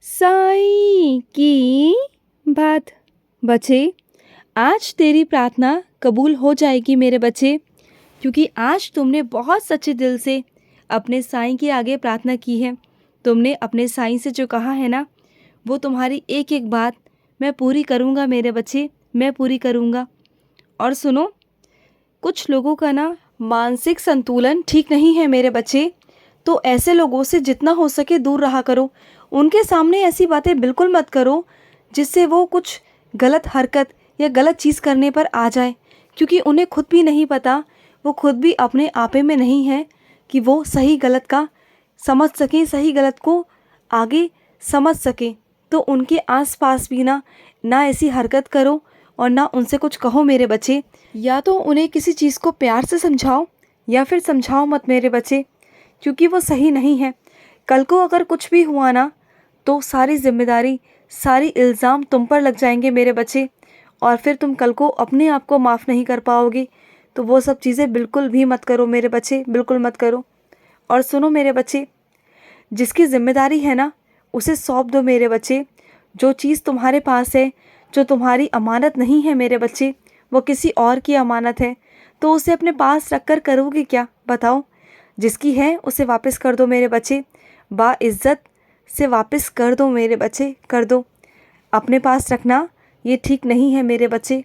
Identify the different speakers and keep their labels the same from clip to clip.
Speaker 1: साईं की बात। बच्चे, आज तेरी प्रार्थना कबूल हो जाएगी मेरे बच्चे, क्योंकि आज तुमने बहुत सच्चे दिल से अपने साईं के आगे प्रार्थना की है। तुमने अपने साईं से जो कहा है ना, वो तुम्हारी एक एक बात मैं पूरी करूँगा मेरे बच्चे, मैं पूरी करूँगा। और सुनो, कुछ लोगों का ना मानसिक संतुलन ठीक नहीं है मेरे बच्चे, तो ऐसे लोगों से जितना हो सके दूर रहा करो। उनके सामने ऐसी बातें बिल्कुल मत करो जिससे वो कुछ गलत हरकत या गलत चीज़ करने पर आ जाए, क्योंकि उन्हें खुद भी नहीं पता, वो खुद भी अपने आपे में नहीं है कि वो सही गलत का समझ सकें, सही गलत को आगे समझ सकें। तो उनके आसपास भी ना ऐसी हरकत करो और ना उनसे कुछ कहो मेरे बच्चे। या तो उन्हें किसी चीज़ को प्यार से समझाओ या फिर समझाओ मत मेरे बच्चे, क्योंकि वो सही नहीं है। कल को अगर कुछ भी हुआ ना, तो सारी जिम्मेदारी, सारी इल्ज़ाम तुम पर लग जाएंगे मेरे बच्चे, और फिर तुम कल को अपने आप को माफ़ नहीं कर पाओगे। तो वो सब चीज़ें बिल्कुल भी मत करो मेरे बच्चे, बिल्कुल मत करो। और सुनो मेरे बच्चे, जिसकी जिम्मेदारी है ना, उसे सौंप दो मेरे बच्चे। जो चीज़ तुम्हारे पास है, जो तुम्हारी अमानत नहीं है मेरे बच्चे, वो किसी और की अमानत है, तो उसे अपने पास रख कर करोगे क्या, बताओ। जिसकी है उसे वापस कर दो मेरे बच्चे, बाइज़्ज़त से वापस कर दो मेरे बच्चे, कर दो। अपने पास रखना ये ठीक नहीं है मेरे बच्चे।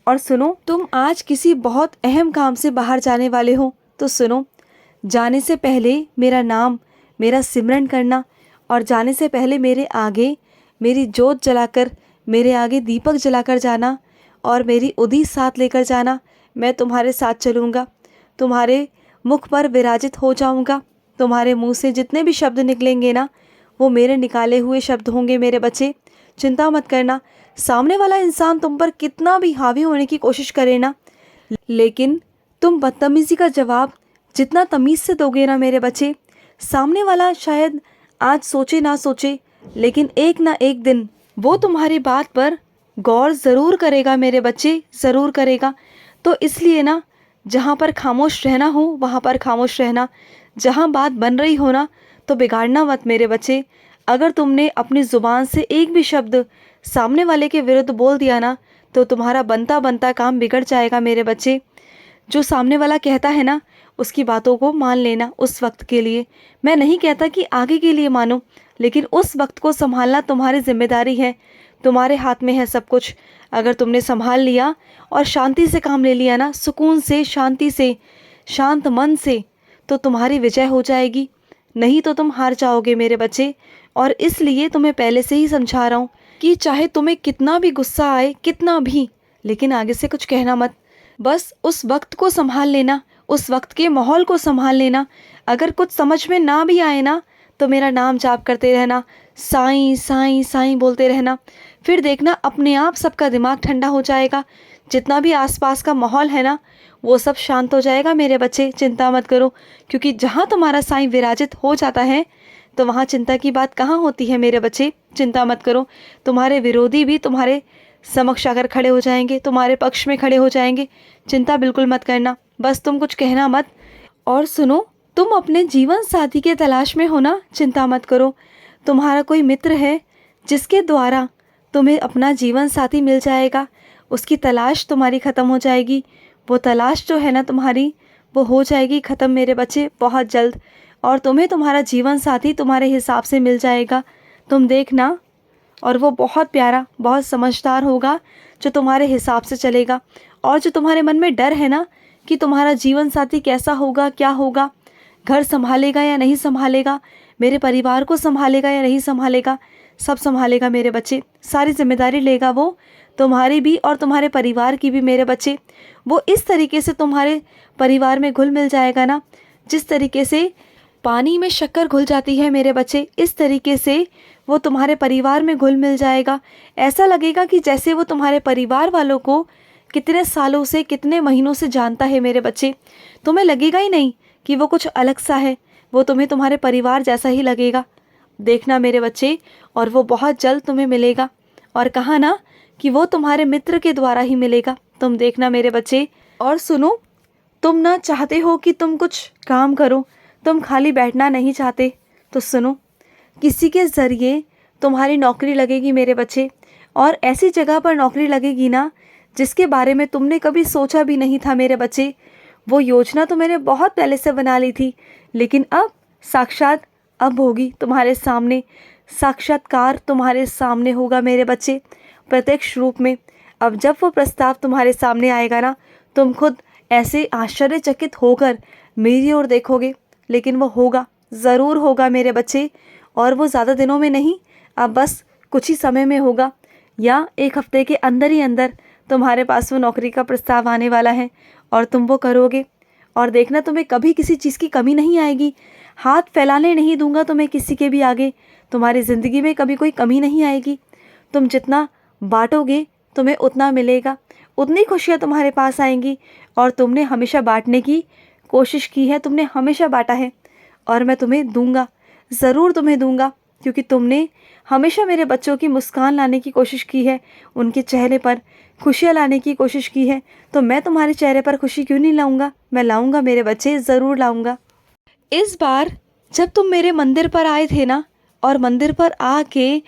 Speaker 1: और सुनो, तुम आज किसी बहुत अहम काम से बाहर जाने वाले हो, तो सुनो, जाने से पहले मेरा नाम, मेरा सिमरन करना, और जाने से पहले मेरे आगे मेरी जोत जलाकर, मेरे आगे दीपक जलाकर जाना, और मेरी उदी साथ लेकर जाना। मैं तुम्हारे साथ चलूँगा, तुम्हारे मुख पर विराजित हो जाऊँगा। तुम्हारे मुंह से जितने भी शब्द निकलेंगे ना, वो मेरे निकाले हुए शब्द होंगे मेरे बच्चे। चिंता मत करना। सामने वाला इंसान तुम पर कितना भी हावी होने की कोशिश करे ना, लेकिन तुम बदतमीज़ी का जवाब जितना तमीज़ से दोगे ना मेरे बच्चे, सामने वाला शायद आज सोचे ना सोचे, लेकिन एक ना एक दिन वो तुम्हारी बात पर गौर ज़रूर करेगा मेरे बच्चे, ज़रूर करेगा। तो इसलिए ना, जहाँ पर खामोश रहना हो वहाँ पर खामोश रहना, जहाँ बात बन रही हो ना, तो बिगाड़ना मत मेरे बच्चे। अगर तुमने अपनी ज़ुबान से एक भी शब्द सामने वाले के विरुद्ध बोल दिया ना, तो तुम्हारा बनता बनता काम बिगड़ जाएगा मेरे बच्चे। जो सामने वाला कहता है ना, उसकी बातों को मान लेना उस वक्त के लिए। मैं नहीं कहता कि आगे के लिए मानो, लेकिन उस वक्त को संभालना तुम्हारी जिम्मेदारी है, तुम्हारे हाथ में है सब कुछ। अगर तुमने संभाल लिया और शांति से काम ले लिया ना, सुकून से, शांति से, शांत मन से, तो तुम्हारी विजय हो जाएगी। नहीं तो तुम हार जाओगे मेरे बच्चे। और इसलिए तुम्हें पहले से ही समझा रहा हूँ कि चाहे तुम्हें कितना भी गुस्सा आए, कितना भी, लेकिन आगे से कुछ कहना मत। बस उस वक्त को संभाल लेना, उस वक्त के माहौल को संभाल लेना। अगर कुछ समझ में ना भी आए ना, तो मेरा नाम जाप करते रहना, साईं साईं साईं बोलते रहना। फिर देखना अपने आप सबका दिमाग ठंडा हो जाएगा। जितना भी आसपास का माहौल है ना, वो सब शांत हो जाएगा मेरे बच्चे। चिंता मत करो, क्योंकि जहाँ तुम्हारा साईं विराजित हो जाता है, तो वहाँ चिंता की बात कहाँ होती है मेरे बच्चे। चिंता मत करो। तुम्हारे विरोधी भी तुम्हारे समक्ष आकर खड़े हो जाएंगे, तुम्हारे पक्ष में खड़े हो जाएंगे। चिंता बिल्कुल मत करना, बस तुम कुछ कहना मत। और सुनो, तुम अपने जीवन साथी के तलाश में हो ना, चिंता मत करो। तुम्हारा कोई मित्र है जिसके द्वारा तुम्हें अपना जीवन साथी मिल जाएगा, उसकी तलाश तुम्हारी ख़त्म हो जाएगी। वो तलाश जो है ना तुम्हारी, वो हो जाएगी ख़त्म मेरे बच्चे बहुत जल्द, और तुम्हें तुम्हारा जीवन साथी तुम्हारे हिसाब से मिल जाएगा। तुम देखना, और वो बहुत प्यारा, बहुत समझदार होगा, जो तुम्हारे हिसाब से चलेगा। और जो तुम्हारे मन में डर है ना कि तुम्हारा जीवन साथी कैसा होगा, क्या होगा, घर संभालेगा या नहीं संभालेगा, मेरे परिवार को संभालेगा या नहीं संभालेगा, सब संभालेगा मेरे बच्चे। सारी जिम्मेदारी लेगा वो, तुम्हारी भी और तुम्हारे परिवार की भी मेरे बच्चे। वो इस तरीके से तुम्हारे परिवार में घुल मिल जाएगा ना, जिस तरीके से पानी में शक्कर घुल जाती है मेरे बच्चे, इस तरीके से वो तुम्हारे परिवार में घुल मिल जाएगा। ऐसा लगेगा कि जैसे वो तुम्हारे परिवार वालों को कितने सालों से, कितने महीनों से जानता है मेरे बच्चे। तुम्हें लगेगा ही नहीं कि वो कुछ अलग सा है, वो तुम्हें तुम्हारे परिवार जैसा ही लगेगा। देखना मेरे बच्चे, और वो बहुत जल्द तुम्हें मिलेगा। और कहा ना कि वो तुम्हारे मित्र के द्वारा ही मिलेगा, तुम देखना मेरे बच्चे। और सुनो, तुम ना चाहते हो कि तुम कुछ काम करो, तुम खाली बैठना नहीं चाहते, तो सुनो, किसी के ज़रिए तुम्हारी नौकरी लगेगी मेरे बच्चे, और ऐसी जगह पर नौकरी लगेगी ना जिसके बारे में तुमने कभी सोचा भी नहीं था मेरे बच्चे। वो योजना तो मैंने बहुत पहले से बना ली थी, लेकिन अब साक्षात अब होगी तुम्हारे सामने, साक्षात्कार तुम्हारे सामने होगा मेरे बच्चे, प्रत्यक्ष रूप में। अब जब वो प्रस्ताव तुम्हारे सामने आएगा ना, तुम खुद ऐसे आश्चर्यचकित होकर मेरी ओर देखोगे, लेकिन वो होगा, ज़रूर होगा मेरे बच्चे। और वो ज़्यादा दिनों में नहीं, अब बस कुछ ही समय में होगा, या एक हफ्ते के अंदर ही अंदर तुम्हारे पास वो नौकरी का प्रस्ताव आने वाला है और तुम वो करोगे। और देखना, तुम्हें कभी किसी चीज़ की कमी नहीं आएगी। हाथ फैलाने नहीं दूंगा तुम्हें किसी के भी आगे। तुम्हारी ज़िंदगी में कभी कोई कमी नहीं आएगी। तुम जितना बांटोगे तुम्हें उतना मिलेगा, उतनी खुशियाँ तुम्हारे पास आएंगी। और तुमने हमेशा बांटने की कोशिश की है, तुमने हमेशा बांटा है, और मैं तुम्हें दूंगा, ज़रूर तुम्हें दूंगा, क्योंकि तुमने हमेशा मेरे बच्चों की मुस्कान लाने की कोशिश की है, उनके चेहरे पर खुशियाँ लाने की कोशिश की है। तो मैं तुम्हारे चेहरे पर खुशी क्यों नहीं लाऊंगा? मैं लाऊंगा मेरे बच्चे, ज़रूर लाऊंगा। इस बार जब तुम मेरे मंदिर पर आए थे ना, और मंदिर पर आके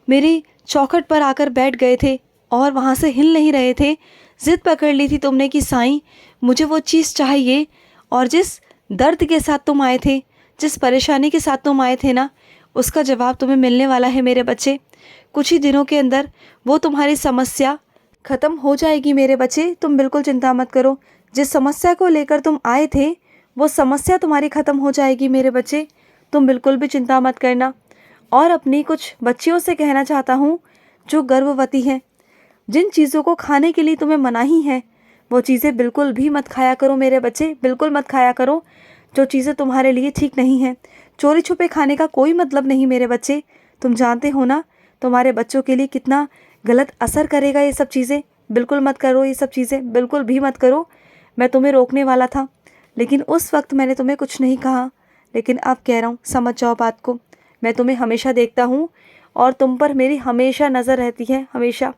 Speaker 1: मेरी चौखट पर आकर बैठ गए थे और वहाँ से हिल नहीं रहे थे, ज़िद पकड़ ली थी तुमने कि साईं मुझे वो चीज़ चाहिए, और जिस दर्द के साथ तुम आए थे, जिस परेशानी के साथ तुम आए थे ना, उसका जवाब तुम्हें मिलने वाला है मेरे बच्चे। कुछ ही दिनों के अंदर वो तुम्हारी समस्या ख़त्म हो जाएगी मेरे बच्चे, तुम बिल्कुल चिंता मत करो। जिस समस्या को लेकर तुम आए थे, वो समस्या तुम्हारी ख़त्म हो जाएगी मेरे बच्चे, तुम बिल्कुल भी चिंता मत करना। और अपनी कुछ बच्चियों से कहना चाहता हूँ जो गर्भवती हैं, जिन चीज़ों को खाने के लिए तुम्हें मनाही है, वो चीज़ें बिल्कुल भी मत खाया करो मेरे बच्चे, बिल्कुल मत खाया करो जो चीज़ें तुम्हारे लिए ठीक नहीं हैं। चोरी छुपे खाने का कोई मतलब नहीं मेरे बच्चे। तुम जानते हो ना तुम्हारे बच्चों के लिए कितना गलत असर करेगा ये सब चीज़ें। बिल्कुल मत करो ये सब चीज़ें, बिल्कुल भी मत करो। मैं तुम्हें रोकने वाला था, लेकिन उस वक्त मैंने तुम्हें कुछ नहीं कहा, लेकिन अब कह रहा हूँ, समझ जाओ बात को। मैं तुम्हें हमेशा देखता हूँ और तुम पर मेरी हमेशा नज़र रहती है, हमेशा।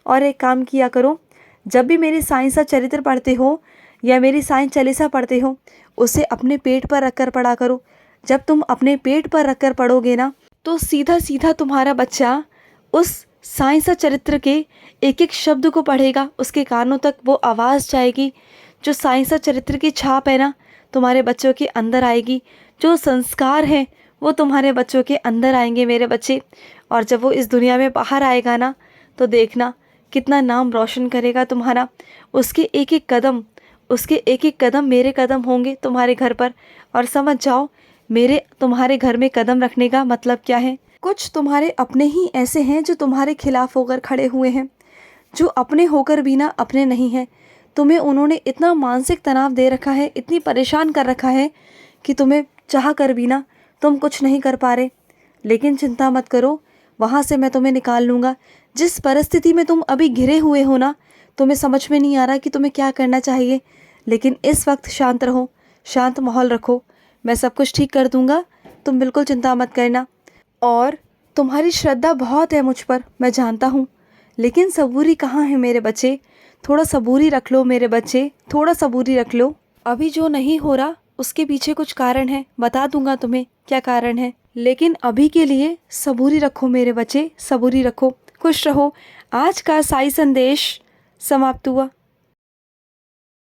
Speaker 1: और एक काम किया करो, जब भी मेरी साईं सा चरित्र पढ़ते हो या मेरी साईं चालीसा पढ़ते हो, उसे अपने पेट पर रखकर पढ़ा करो। जब तुम अपने पेट पर रखकर पढ़ोगे ना, तो सीधा सीधा तुम्हारा बच्चा उस साईं सा चरित्र के एक एक शब्द को पढ़ेगा, उसके कानों तक वो आवाज़ जाएगी। जो साईं सा चरित्र की छाप है ना, तुम्हारे बच्चों के अंदर आएगी। जो संस्कार हैं वो तुम्हारे बच्चों के अंदर आएंगे मेरे बच्चे। और जब वो इस दुनिया में बाहर आएगा ना, तो देखना कितना नाम रोशन करेगा तुम्हारा। उसके एक एक कदम मेरे कदम होंगे तुम्हारे घर पर। और समझ जाओ मेरे तुम्हारे घर में कदम रखने का मतलब क्या है। कुछ तुम्हारे अपने ही ऐसे हैं जो तुम्हारे खिलाफ होकर खड़े हुए हैं, जो अपने होकर भी ना अपने नहीं हैं। तुम्हें उन्होंने इतना मानसिक तनाव दे रखा है, इतनी परेशान कर रखा है कि तुम्हें चाह कर भी ना तुम कुछ नहीं कर पा रहे। लेकिन चिंता मत करो, वहाँ से मैं तुम्हें निकाल लूँगा। जिस परिस्थिति में तुम अभी घिरे हुए हो ना, तुम्हें समझ में नहीं आ रहा कि तुम्हें क्या करना चाहिए, लेकिन इस वक्त शांत रहो, शांत माहौल रखो। मैं सब कुछ ठीक कर दूँगा, तुम बिल्कुल चिंता मत करना। और तुम्हारी श्रद्धा बहुत है मुझ पर, मैं जानता हूँ, लेकिन सबूरी कहाँ है मेरे बच्चे। थोड़ा सबूरी रख लो मेरे बच्चे, थोड़ा सबूरी रख लो। अभी जो नहीं हो रहा उसके पीछे कुछ कारण है, बता दूंगा तुम्हें क्या कारण है, लेकिन अभी के लिए सबूरी रखो मेरे बच्चे, सबूरी रखो। खुश रहो। आज का साई संदेश समाप्त हुआ।